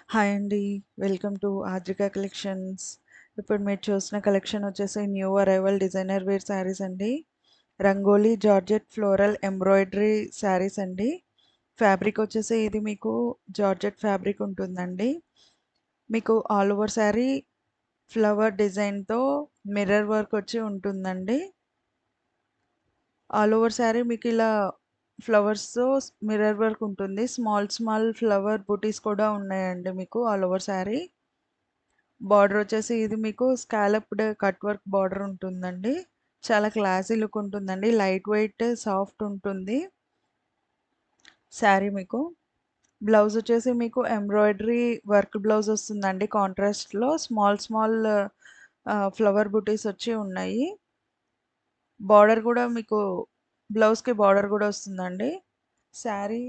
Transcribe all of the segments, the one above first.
Hi అండి. Welcome to Adrika collections. ఇప్పుడు మీరు చూసిన కలెక్షన్ వచ్చేసి new arrival designer wear saris అండి. Rangoli georgette floral embroidery saris అండి. ఫ్యాబ్రిక్ వచ్చేసి ఇది మీకు జార్జెట్ ఫ్యాబ్రిక్ ఉంటుందండి. మీకు ఆల్ ఓవర్ శారీ ఫ్లవర్ డిజైన్‌తో మిర్రర్ వర్క్ వచ్చి ఉంటుందండి. ఆల్ ఓవర్ శారీ మీకు ఇలా ఫ్లవర్స్‌తో మిర్రర్ వర్క్ ఉంటుంది. స్మాల్ స్మాల్ ఫ్లవర్ బూటీస్ కూడా ఉన్నాయండి మీకు ఆల్ ఓవర్ శారీ. బార్డర్ వచ్చేసి ఇది మీకు స్కాలప్డ్ కట్ వర్క్ బార్డర్ ఉంటుందండి. చాలా క్లాసీ లుక్ ఉంటుందండి. లైట్ వెయిట్ సాఫ్ట్ ఉంటుంది శారీ మీకు. బ్లౌజ్ వచ్చేసి మీకు ఎంబ్రాయిడరీ వర్క్ బ్లౌజ్ వస్తుందండి. కాంట్రాస్ట్‌లో స్మాల్ స్మాల్ ఫ్లవర్ బూటీస్ వచ్చి ఉన్నాయి. బార్డర్ కూడా మీకు బ్లౌజ్‌కి బార్డర్ కూడా వస్తుందండి. శారీ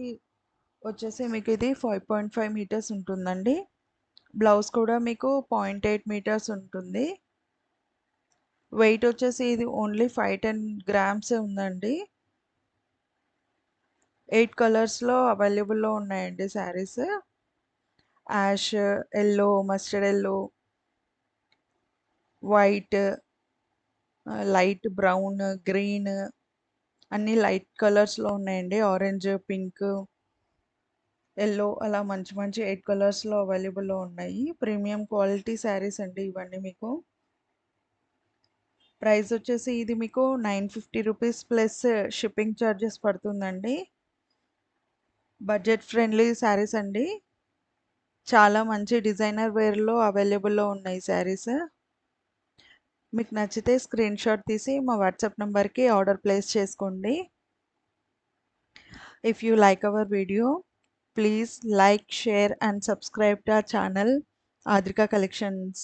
వచ్చేసి మీకు ఇది 5.5 మీటర్స్ ఉంటుందండి. బ్లౌజ్ కూడా మీకు 0.8 మీటర్స్ ఉంటుంది. వెయిట్ వచ్చేసి ఇది ఓన్లీ 510 గ్రామ్సే ఉందండి. 8 కలర్స్‌లో అవైలబుల్‌లో ఉన్నాయండి saris. Ash, yellow, mustard yellow, white, light brown, green అన్నీ లైట్ కలర్స్‌లో ఉన్నాయండి. ఆరెంజ్, పింక్, యెల్లో అలా మంచి మంచి 8 కలర్స్‌లో అవైలబుల్‌లో ఉన్నాయి. ప్రీమియం క్వాలిటీ శారీస్ అండి ఇవన్నీ మీకు. ప్రైస్ వచ్చేసి ఇది మీకు 950 రూపీస్ ప్లస్ షిప్పింగ్ చార్జెస్ పడుతుందండి. బడ్జెట్ ఫ్రెండ్లీ శారీస్ అండి. చాలా మంచి డిజైనర్ వేర్‌లో అవైలబుల్‌లో ఉన్నాయి శారీస్. మీకు నచ్చితే స్క్రీన్ షాట్ తీసి మా వాట్సాప్ నంబర్‌కి ఆర్డర్ ప్లేస్ చేసుకోండి. If you like our video please like, share and subscribe to our channel Adrika Collections.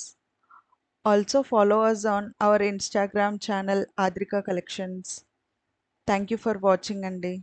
Also follow us on our Instagram channel Adrika Collections. Thank you for watching అండి.